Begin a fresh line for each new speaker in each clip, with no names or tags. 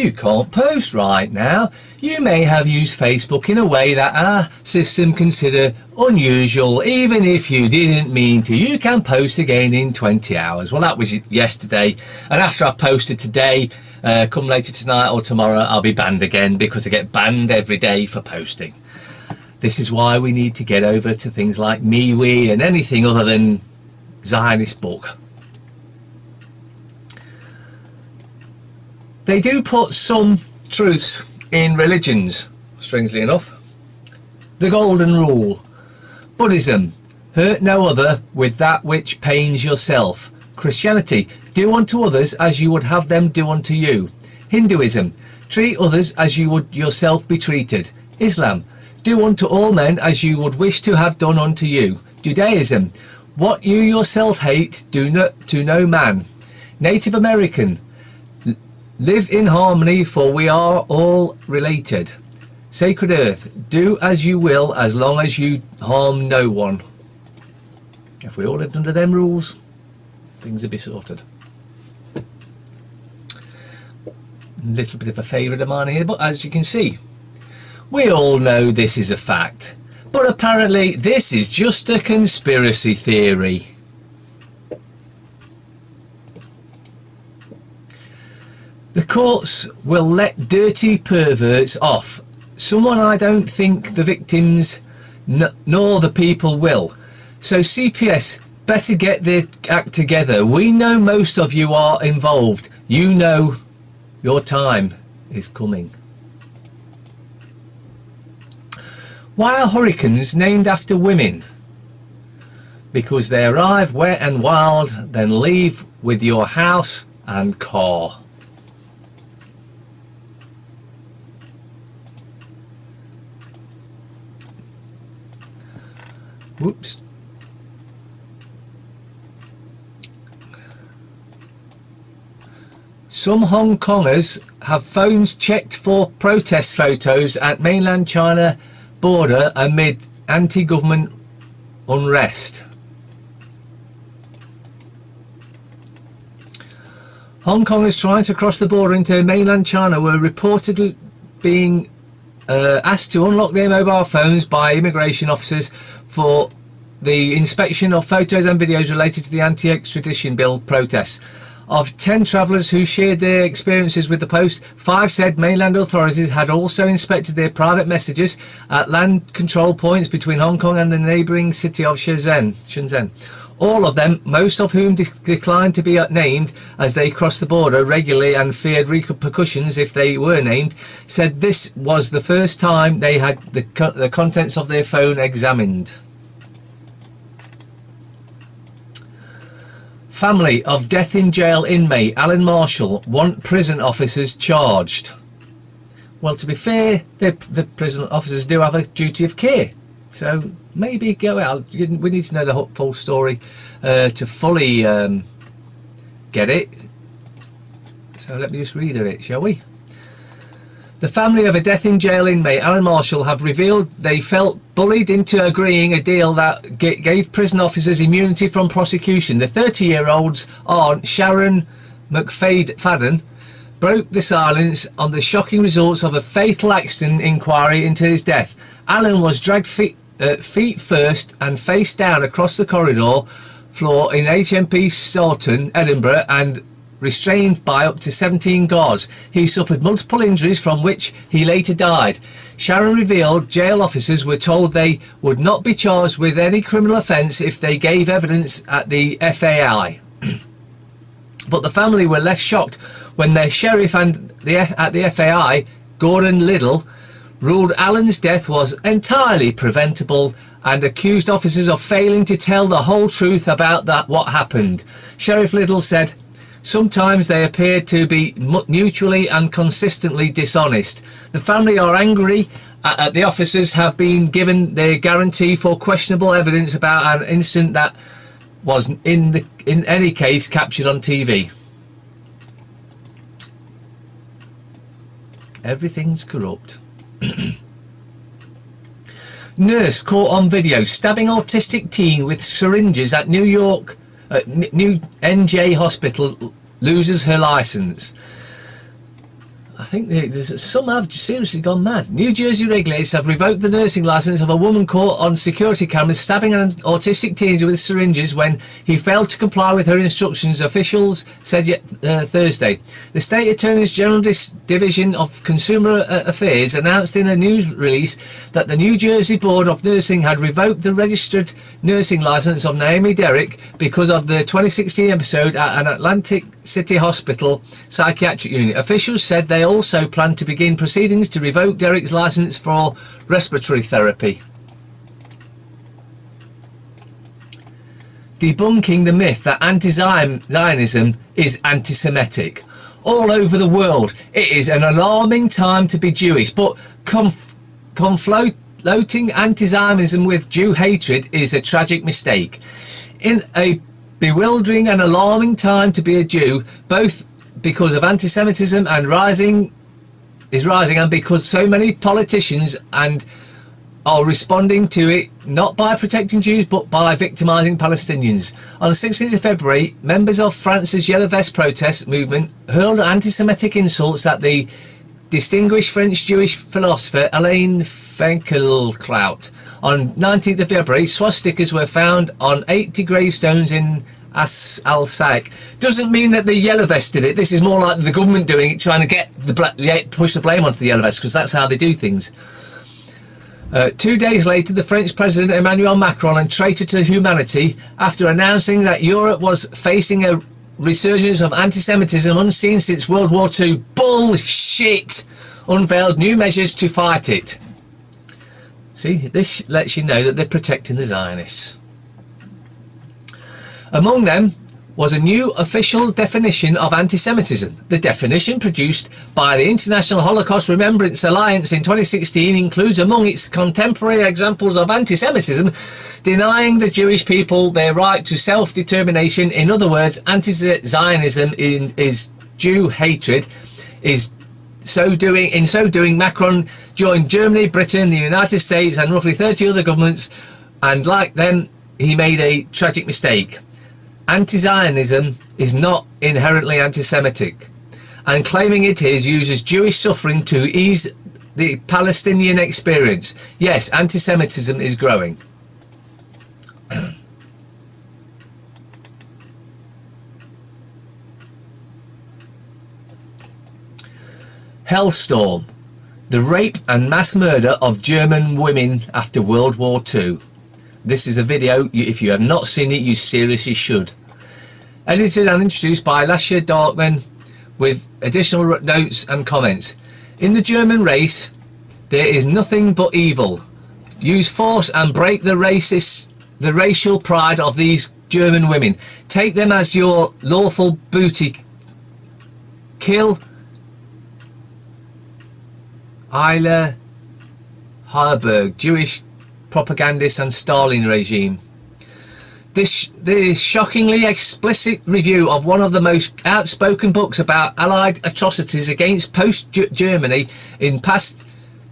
you can't post right now. You may have used Facebook in a way that our system consider unusual, even if you didn't mean to. You can post again in 20 hours. Well, that was yesterday, and after I've posted today, come later tonight or tomorrow, I'll be banned again, because I get banned every day for posting. This is why we need to get over to things like MeWe and anything other than Zionist book. They do put some truths in religions, strangely enough. The golden rule. Buddhism, hurt no other with that which pains yourself. Christianity, do unto others as you would have them do unto you. Hinduism, treat others as you would yourself be treated. Islam, do unto all men as you would wish to have done unto you. Judaism, what you yourself hate, do to no man. Native American, live in harmony, for we are all related. Sacred Earth, do as you will as long as you harm no one. If we all lived under them rules, things would be sorted. A little bit of a favourite of mine here, but as you can see, we all know this is a fact. But apparently this is just a conspiracy theory. The courts will let dirty perverts off. Someone I don't think the victims nor the people will. So CPS better get their act together. We know most of you are involved. You know your time is coming. Why are hurricanes named after women? Because they arrive wet and wild, then leave with your house and car. Whoops. Some Hongkongers have phones checked for protest photos at mainland China border amid anti-government unrest. Hongkongers trying to cross the border into mainland China were reportedly being asked to unlock their mobile phones by immigration officers for the inspection of photos and videos related to the anti-extradition bill protests. Of 10 travellers who shared their experiences with the post, 5 said mainland authorities had also inspected their private messages at land control points between Hong Kong and the neighbouring city of Shenzhen. All of them, most of whom declined to be named as they crossed the border regularly and feared repercussions if they were named, said this was the first time they had the contents of their phone examined. Family of death in jail inmate Allan Marshall want prison officers charged. Well, to be fair, the prison officers do have a duty of care. So maybe go out. We need to know the full story to fully get it. So let me just read it, shall we? The family of a death in jail inmate, Allan Marshall, have revealed they felt bullied into agreeing a deal that gave prison officers immunity from prosecution. The 30-year-old's aunt, Sharon McFadden, broke the silence on the shocking results of a fatal accident inquiry into his death. Allan was dragged feet first and face down across the corridor floor in HMP Staunton, Edinburgh, and restrained by up to 17 guards. He suffered multiple injuries from which he later died. Sharon revealed jail officers were told they would not be charged with any criminal offence if they gave evidence at the FAI. But the family were left shocked when their sheriff at the FAI, Gordon Liddell, ruled Allan's death was entirely preventable and accused officers of failing to tell the whole truth about what happened. Sheriff Liddell said, "Sometimes they appeared to be mutually and consistently dishonest. The family are angry at the officers have been given their guarantee for questionable evidence about an incident that was in any case captured on TV." Everything's corrupt. Nurse caught on video stabbing autistic teen with syringes at New NJ hospital loses her licence. I think some have seriously gone mad. New Jersey regulators have revoked the nursing licence of a woman caught on security cameras stabbing an autistic teenager with syringes when he failed to comply with her instructions, officials said Thursday. The State Attorney's General Division of Consumer Affairs announced in a news release that the New Jersey Board of Nursing had revoked the registered nursing licence of Naomi Derrick because of the 2016 episode at an Atlantic City Hospital psychiatric unit. Officials said they also plan to begin proceedings to revoke Derrick's licence for respiratory therapy. Debunking the myth that anti-Zionism is anti-Semitic. All over the world, it is an alarming time to be Jewish, but conflating anti-Zionism with Jew hatred is a tragic mistake. In a bewildering and alarming time to be a Jew, both because of anti-Semitism and rising, and because so many politicians are responding to it not by protecting Jews but by victimising Palestinians. On the 16th of February, members of France's Yellow Vest protest movement hurled anti-Semitic insults at the distinguished French Jewish philosopher Alain Finkielkraut. On 19th of February, swastikas were found on 80 gravestones in Alsace. Doesn't mean that the Yellow Vest did it. This is more like the government doing it, trying to get push the blame onto the Yellow Vest, because that's how they do things. 2 days later, the French President Emmanuel Macron, and traitor to humanity, after announcing that Europe was facing a resurgence of anti-Semitism unseen since World War II, bullshit, unveiled new measures to fight it. See, this lets you know that they're protecting the Zionists. Among them was a new official definition of anti-Semitism. The definition, produced by the International Holocaust Remembrance Alliance in 2016, includes among its contemporary examples of anti-Semitism denying the Jewish people their right to self-determination. In other words, anti-Zionism is Jew hatred. In so doing, Macron joined Germany, Britain, the United States and roughly 30 other governments, and like them, he made a tragic mistake. Anti-Zionism is not inherently anti-Semitic, and claiming it is uses Jewish suffering to ease the Palestinian experience. Yes, anti-Semitism is growing. Hellstorm, the rape and mass murder of German women after World War II. This is a video, if you have not seen it, you seriously should. Edited and introduced by Lasha Darkman, with additional notes and comments. In the German race, there is nothing but evil. Use force and break the racial pride of these German women. Take them as your lawful booty. Kill Isla Harburg, Jewish propagandist and Stalin regime. This shockingly explicit review of one of the most outspoken books about Allied atrocities against post-Germany in past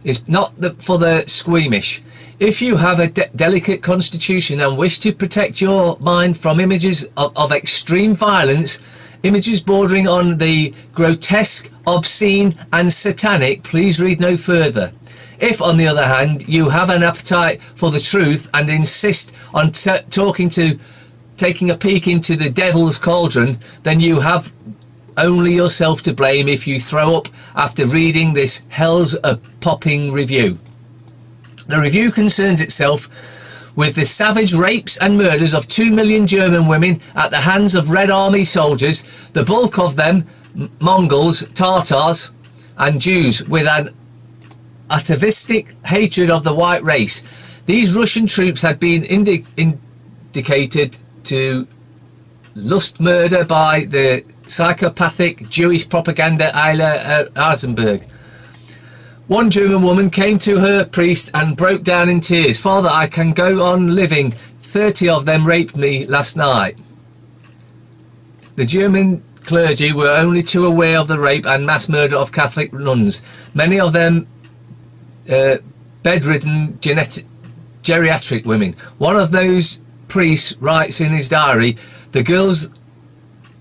is not for the squeamish. If you have a delicate constitution and wish to protect your mind from images of extreme violence, images bordering on the grotesque, obscene and satanic, please read no further. If, on the other hand, you have an appetite for the truth and insist on taking a peek into the devil's cauldron, then you have only yourself to blame if you throw up after reading this hell's-a-popping review. The review concerns itself with the savage rapes and murders of 2 million German women at the hands of Red Army soldiers, the bulk of them Mongols, Tatars and Jews, with an atavistic hatred of the white race. These Russian troops had been indicated to lust murder by the psychopathic Jewish propaganda Ayla Arzenberg. One German woman came to her priest and broke down in tears. "Father, I can go on living. 30 of them raped me last night." The German clergy were only too aware of the rape and mass murder of Catholic nuns, many of them bedridden geriatric women. One of those priests writes in his diary, "The girls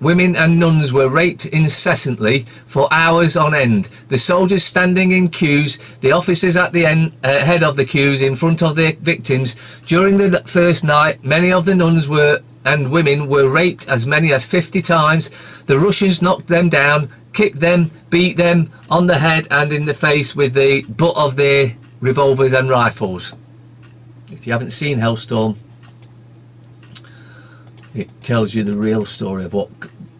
women and nuns were raped incessantly for hours on end. The soldiers standing in queues, the officers at the head of the queues in front of their victims. During the first night, many of the nuns and women were raped as many as 50 times. The Russians knocked them down, kicked them, beat them on the head and in the face with the butt of their revolvers and rifles. If you haven't seen Hellstorm, it tells you the real story of what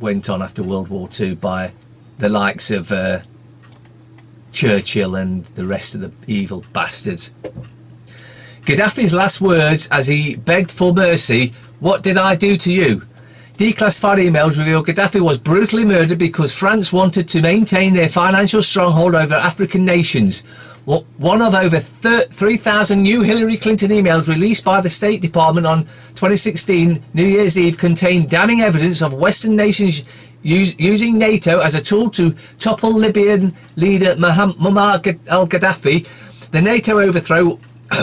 went on after World War II by the likes of Churchill and the rest of the evil bastards. Gaddafi's last words as he begged for mercy: "What did I do to you?" Declassified emails reveal Gaddafi was brutally murdered because France wanted to maintain their financial stronghold over African nations. One of over 3,000 new Hillary Clinton emails released by the State Department on 2016 New Year's Eve contained damning evidence of Western nations using NATO as a tool to topple Libyan leader Muammar al-Gaddafi. The NATO overthrow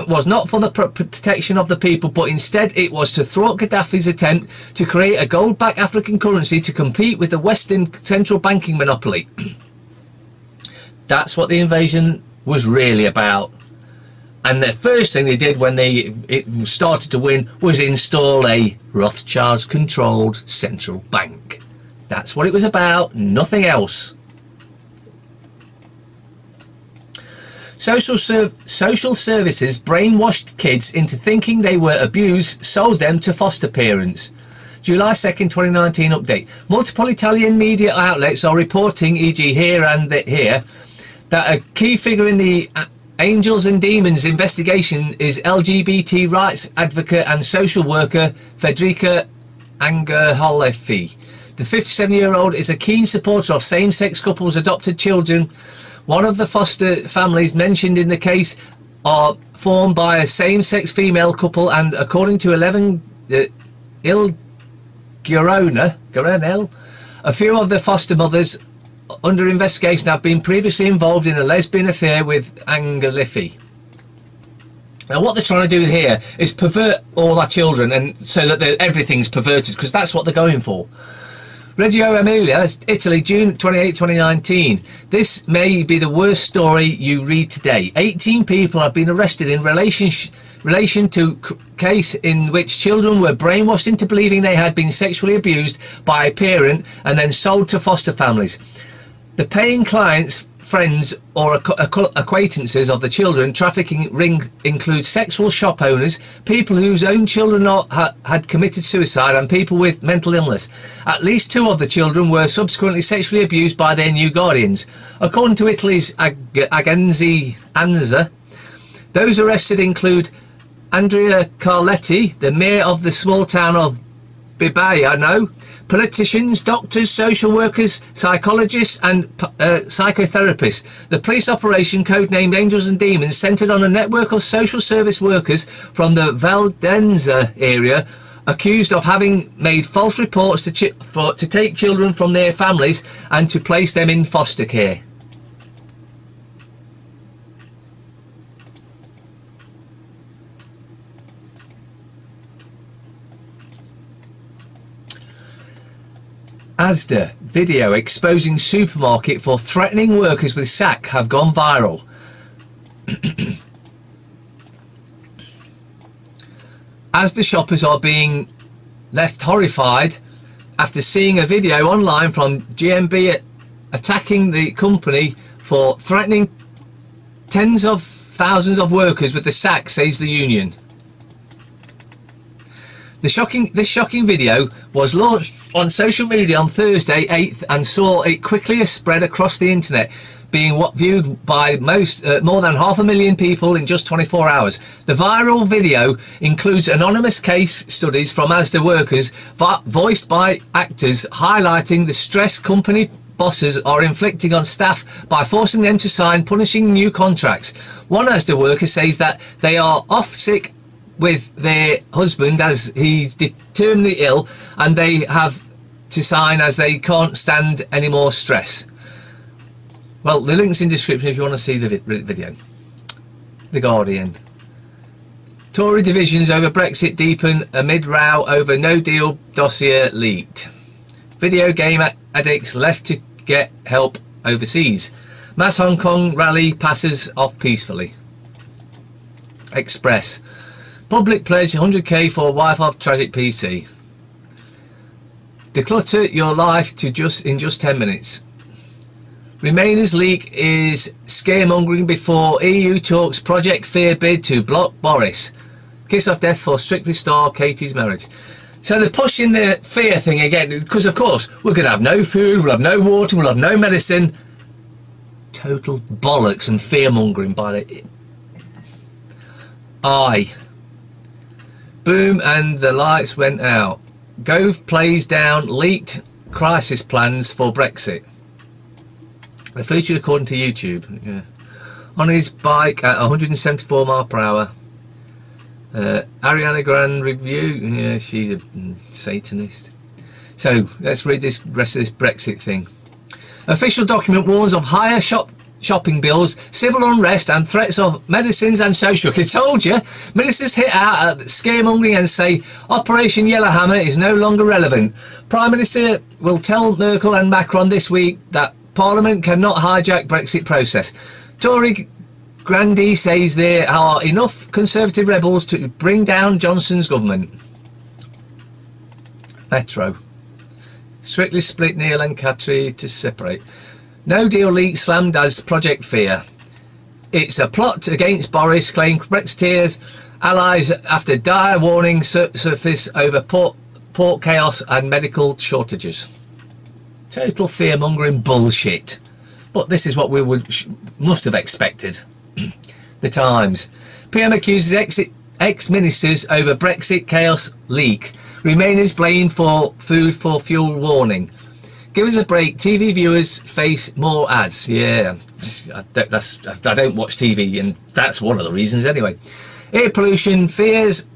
was not for the protection of the people, but instead it was to thwart Gaddafi's attempt to create a gold-backed African currency to compete with the Western central banking monopoly. That's what the invasion was really about. And the first thing they did when it started to win was install a Rothschilds controlled central bank. That's what it was about, nothing else. Social services brainwashed kids into thinking they were abused, sold them to foster parents. July 2nd, 2019 update. Multiple Italian media outlets are reporting, e.g. here and here, that a key figure in the Angels and Demons investigation is LGBT rights advocate and social worker Federica Angerholefi. The 57-year-old is a keen supporter of same-sex couples' adopted children. One of the foster families mentioned in the case are formed by a same-sex female couple, and according to 11 Il Guaronel, a few of the foster mothers under investigation have been previously involved in a lesbian affair with Angerholefi. Now what they're trying to do here is pervert all our children, and so that everything's perverted, because that's what they're going for. Reggio Emilia, Italy, June 28, 2019. This may be the worst story you read today. 18 people have been arrested in relation to case in which children were brainwashed into believing they had been sexually abused by a parent and then sold to foster families. The paying clients, friends or acquaintances of the children trafficking ring include sexual shop owners, people whose own children had committed suicide, and people with mental illness. At least 2 of the children were subsequently sexually abused by their new guardians. According to Italy's ANSA, those arrested include Andrea Carletti, the mayor of the small town of Bibbiano, politicians, doctors, social workers, psychologists and psychotherapists. The police operation, codenamed Angels and Demons, centred on a network of social service workers from the Valdenza area accused of having made false reports to take children from their families and to place them in foster care. ASDA video exposing supermarket for threatening workers with sack have gone viral. ASDA shoppers are being left horrified after seeing a video online from GMB attacking the company for threatening tens of thousands of workers with the sack, says the union. This shocking video was launched on social media on Thursday 8th and saw it quickly spread across the internet, being viewed by more than 500,000 people in just 24 hours. The viral video includes anonymous case studies from ASDA workers voiced by actors, highlighting the stress company bosses are inflicting on staff by forcing them to sign punishing new contracts. One ASDA worker says that they are off sick with their husband as he's terminally ill, and they have to sign as they can't stand any more stress. Well, the link's in the description if you want to see the video. The Guardian. Tory divisions over Brexit deepen amid row over no deal dossier leaked. Video game addicts left to get help overseas. Mass Hong Kong rally passes off peacefully. Express. Public pledge 100k for wife of tragic PC. Declutter your life to in just 10 minutes. Remainers leak is scaremongering before EU talks Project Fear bid to block Boris. Kiss of death for Strictly star Katie's marriage. So they're pushing the fear thing again, because of course we're going to have no food, we'll have no water, we'll have no medicine. Total bollocks and fear-mongering by the... Boom and the lights went out. Gove plays down leaked crisis plans for Brexit. The feature according to YouTube. Yeah. On his bike at 174 miles per hour. Ariana Grande review. Yeah, she's a Satanist. So let's read this rest of this Brexit thing. Official document warns of higher shopping bills, civil unrest and threats of medicines and social. I told you, ministers hit out at scaremongering and say Operation Yellowhammer is no longer relevant. Prime Minister will tell Merkel and Macron this week that Parliament cannot hijack Brexit process. Tory Grandee says there are enough Conservative rebels to bring down Johnson's government. Metro. Strictly split Neil and Katri to separate. No deal leak slammed as Project Fear. It's a plot against Boris, claim Brexiteers, allies after dire warning surface over port chaos and medical shortages. Total fear-mongering bullshit. But this is what we must have expected. The Times. PM accuses ex-ministers over Brexit chaos leaks. Remainers blamed for food for fuel warning. Give us a break. TV viewers face more ads. Yeah, I don't watch TV, and that's one of the reasons anyway. Air pollution fears.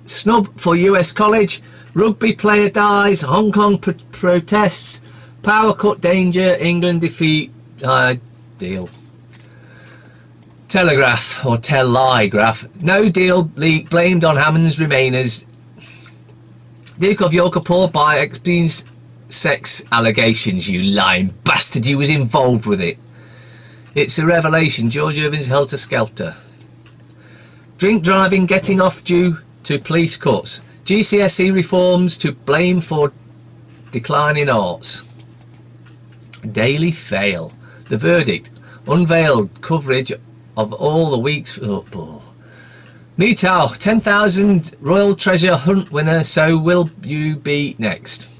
Snub for US college. Rugby player dies. Hong Kong protests. Power cut danger. England defeat. Deal. Telegraph or Telegraph. No deal leak blamed on Hammond's Remainers. Duke of York appalled by Epstein's sex allegations. You lying bastard, you was involved with it. It's a revelation. George Irvin's helter skelter. Drink driving getting off due to police cuts. GCSE reforms to blame for decline in arts. Daily fail. The verdict. Unveiled coverage of all the week's football. Mitau, 10,000 Royal Treasure Hunt winner, so will you be next?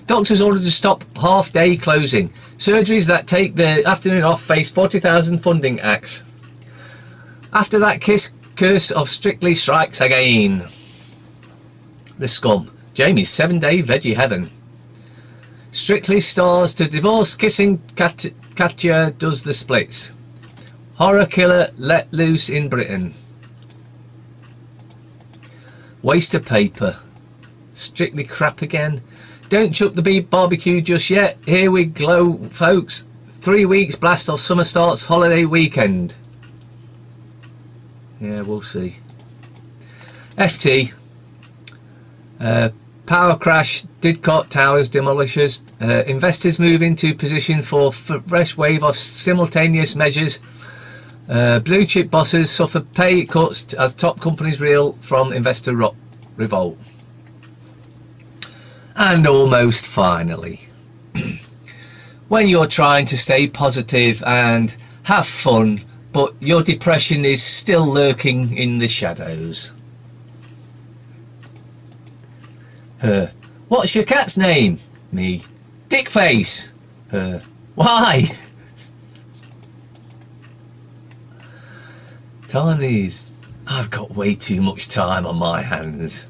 Doctors ordered to stop half-day closing. Surgeries that take the afternoon off face 40,000 funding acts. After that curse of Strictly strikes again. The Scum. Jamie's 7-day veggie heaven. Strictly stars to divorce, kissing Katya does the splits. Horror killer let loose in Britain. Waste of paper. Strictly crap again. Don't chuck the beef barbecue just yet. Here we glow, folks. 3 weeks blast off summer starts holiday weekend. Yeah, we'll see. FT. Power crash. Didcot towers demolishes. Investors move into position for fresh wave of simultaneous measures. Blue chip bosses suffer pay cuts as top companies reel from investor revolt. And almost finally, when you're trying to stay positive and have fun, but your depression is still lurking in the shadows. Her. What's your cat's name? Me. Dickface. Her. Why? Time is... I've got way too much time on my hands.